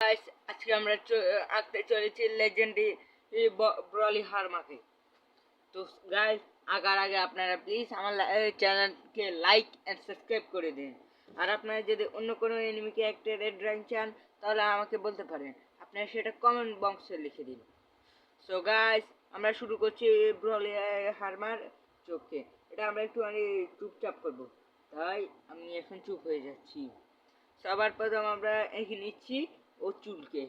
Guys, আজকে আমরা আঁকতে চলেছি লেজেন্ডারি ব্রলি হারমাকে। তো গাইস, আঁকার আগে আপনারা প্লিজ আমার চ্যানেলকে লাইক এন্ড সাবস্ক্রাইব করে দিন। আর আপনারা যদি অন্য কোনো এনিমি ক্যারেক্টারের ড্রয়িং চান তাহলে আমাকে বলতে পারেন, আপনারা সেটা কমেন্ট বক্সে লিখে দিন। সো গাইস, আমরা শুরু করছি ব্রলি হারমার চোখকে। এটা আমরা একটু চুপচাপ করব, তাই আমি এখন চুপ হয়ে যাচ্ছি। সবার প্রথম আমরা এঁকে নিচ্ছি ও চুলকে।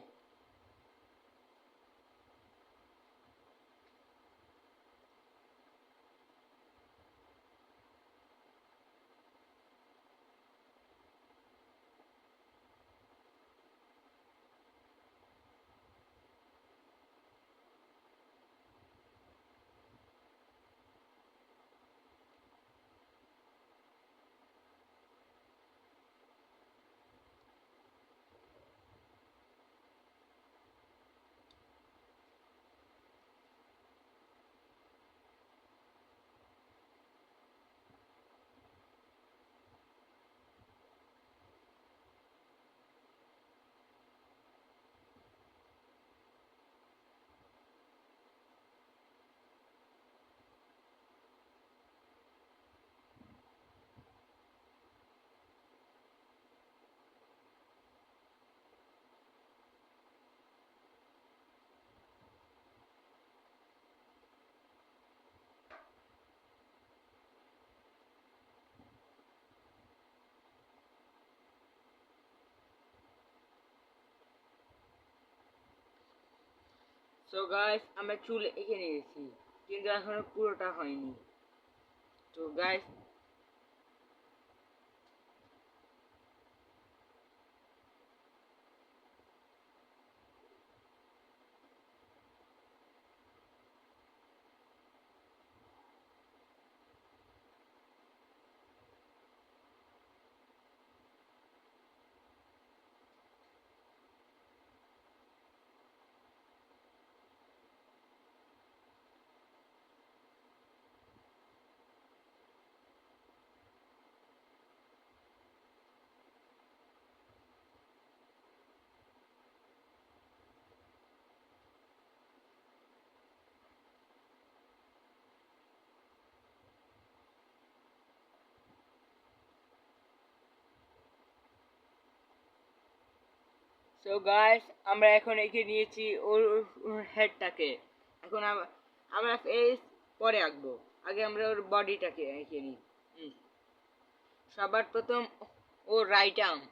সো গাইস, আমরা চুল এঁকে নিয়েছি, কিন্তু এখনো পুরোটা হয়নি। তো গাইস, আমরা এখন এঁকে নিয়েছি ওর হেডটাকে। এখন আমরা ফেস পরে আঁকবো, আগে আমরা ওর বডিটাকে এঁকে নিই। সবার প্রথম ও রাইট আর্ম।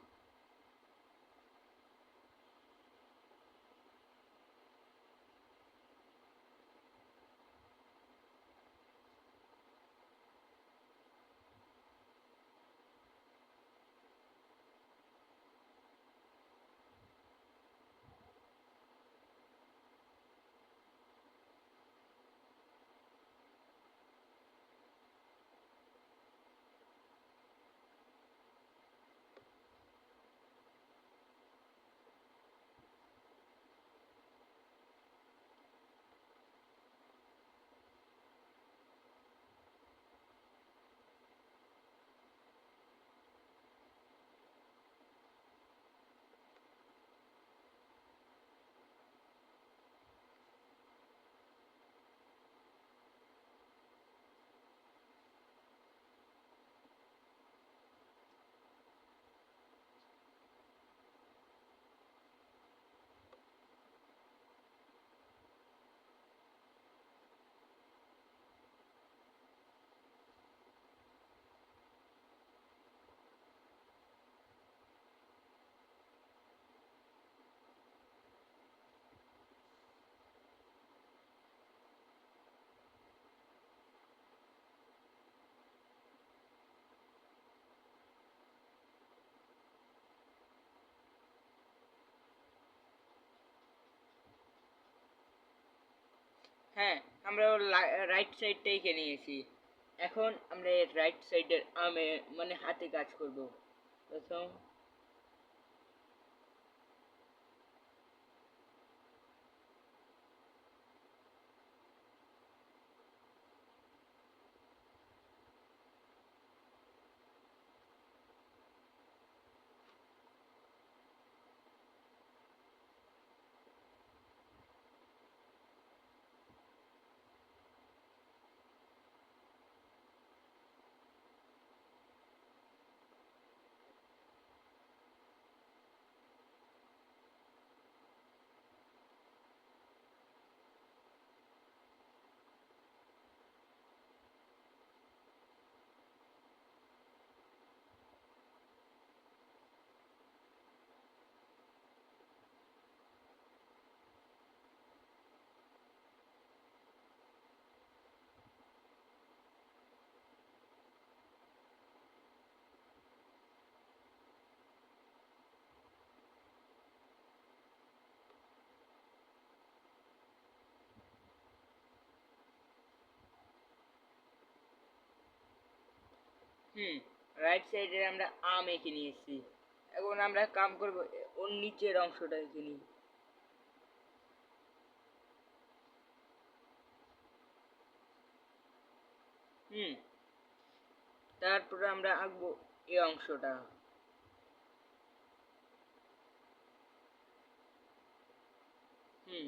হ্যাঁ, আমরা ওর রাইট সাইডটা এঁকে নিয়েছি। এখন আমরা এর রাইট সাইডের আর্মে মানে হাতে কাজ করব। প্রথম হুম, রাইট সাইডে আমরা আম এঁকে নিয়েছি। এখন আমরা কাম করব ওর নিচের অংশটা এঁকে নিই। হুম, তারপরে আমরা আঁকবো এই অংশটা। হুম,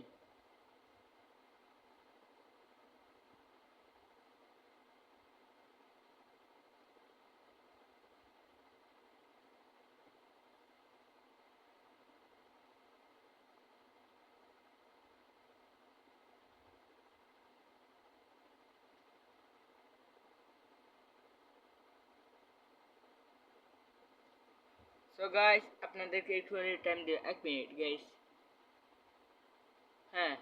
সো গাইস আপনাদেরকে একটু টাইম দিই, 1 মিনিট গাইস। হ্যাঁ।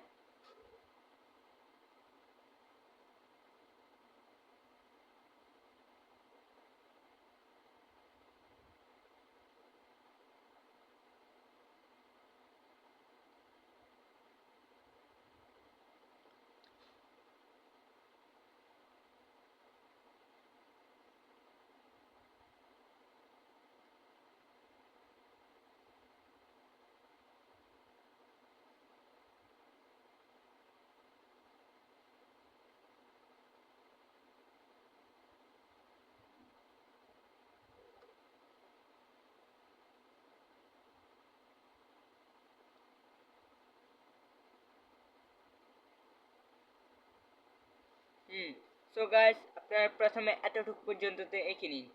হুম, সো গাইস আপনারা প্রথমে এতটুকু পর্যন্ত এঁকে নিন।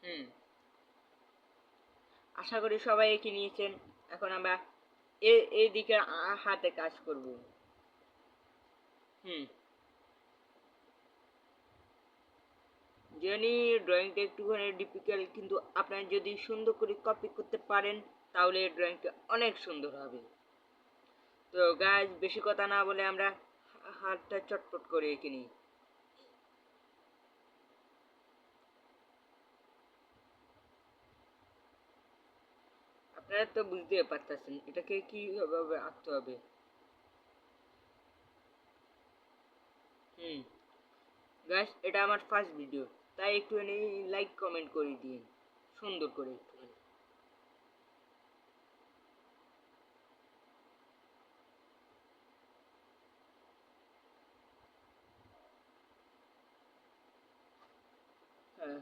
হুম, আশা করি সবাই এঁকে নিয়েছেন। এখন আমরা এই দিকে হাতে কাজ করব। হুম, জানি ড্রয়িংটা একটুখানি ডিফিকাল্ট, কিন্তু আপনারা যদি সুন্দর করে কপি করতে পারেন তাহলে ড্রয়িংটা অনেক সুন্দর হবে। তো গাইস বেশি কথা না বলে আমরা হাতটা চটপট করে এঁকে নিই। আপনারা তো বুঝতে পারতেছেন এটাকে কিভাবে আঁকতে হবে। হুম, গাইস এটা আমার ফার্স্ট ভিডিও, তাই একটুখানি লাইক কমেন্ট করে দিন সুন্দর করে একটুখানি। হ্যাঁ।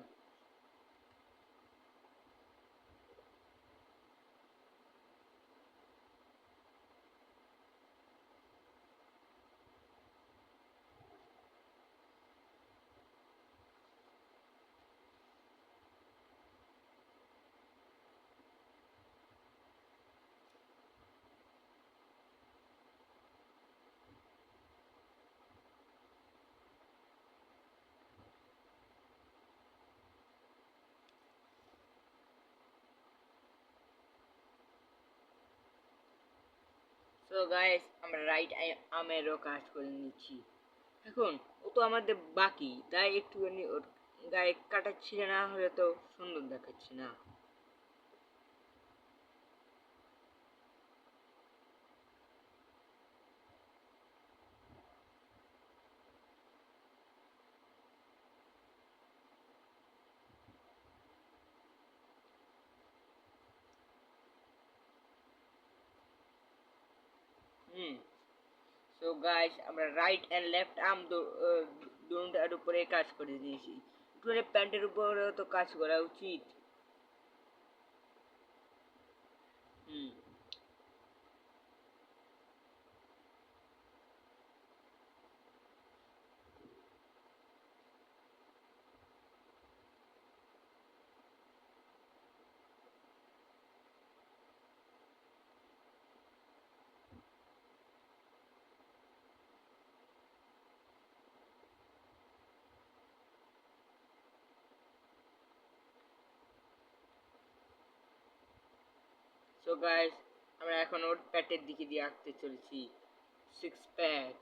সো গাইস আমরা রাইট আমেরও কাজ করে নিচ্ছি। এখন ও তো আমাদের বাকি, তাই একটুখানি ওর গায়ে কাটা ছিঁড়ে না হলে তো সুন্দর দেখাচ্ছে না। হুম, সো গাইস আমরা রাইট এন্ড লেফট আর্ম দুটার উপরে কাজ করে দিয়েছি। একটুখানি প্যান্টের উপরেও তো কাজ করা উচিত। হুম, সো গাইস আমরা এখন ওর প্যাটের দিকে দিয়ে আঁকতে চলেছি সিক্স প্যাক।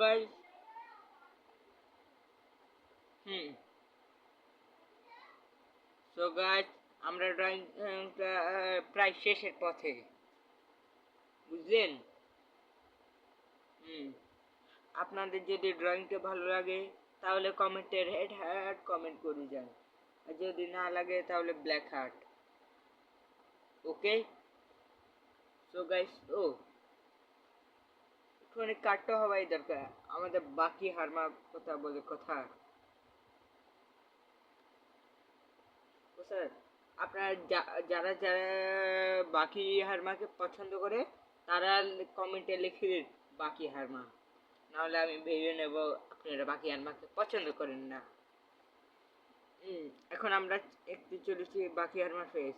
গাইস, হুম সো গাইস, আমরা ড্রয়িং প্রায় শেষের পথে, বুঝলেন? হুম আপনাদের যদি ড্রয়িংটা ভালো লাগে তাহলে কমেন্টে রেড হার্ট কমেন্ট করে যান, আর যদি না লাগে তাহলে ব্ল্যাক হার্ট। ওকে, সো গাইস, ও একটুখানি কাটতে হওয়াই দরকার, আমাদের বাকি হারমার কথা বলে কথা। ও স্যার, আপনারা যারা যারা বাকি হারমাকে পছন্দ করে তারা কমেন্টে লিখে দিন বাকি হারমা, নাহলে আমি ভেবে নেব আপনারা বাকি হারমাকে পছন্দ করেন না। এখন আমরা একটু চলেছি বাকি হারমার ফেস,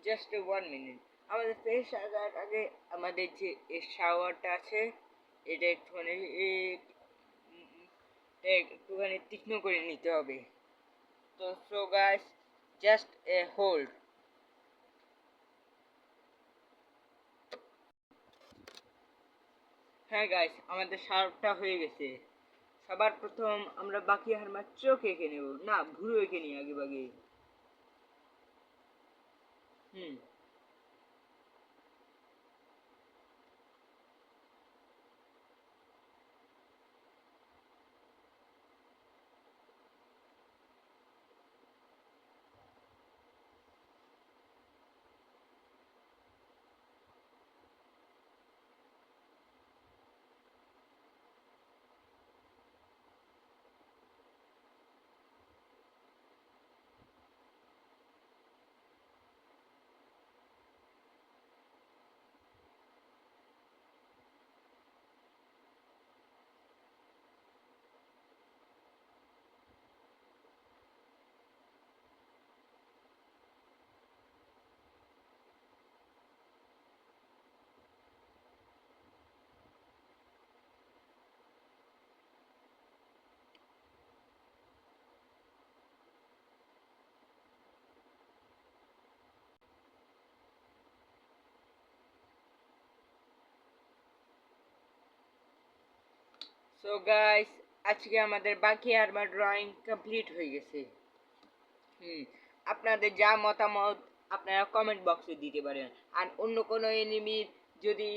জাস্ট 1 মিনিট। আমাদের ফেস আসার আগে আমাদের যে শাওয়ারটা আছে এটা একটুখানি একটুখানি তীক্ষ্ণ করে নিতে হবে। তো so guys, just a hold. হ্যাঁ গাইস, আমাদের শাওয়ারটা হয়ে গেছে। সবার প্রথম আমরা বাকি হারমার চোখ এঁকে নেব, না ভুরু এঁকে নিই আগে বাগে। হুম সো গাইস, আজকে আমাদের বাকি হারমার ড্রয়িং কমপ্লিট হয়ে গেছে। হুম আপনাদের যা মতামত আপনারা কমেন্ট বক্সে দিতে পারেন, আর যদি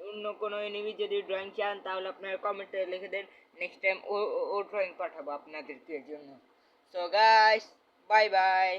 অন্য কোনো এনিমি যদি ড্রয়িং চান তাহলে আপনারা কমেন্টে লিখে দেন, নেক্সট টাইম ও ড্রয়িং পাঠাবো আপনাদেরকে জন্য। So guys, bye bye.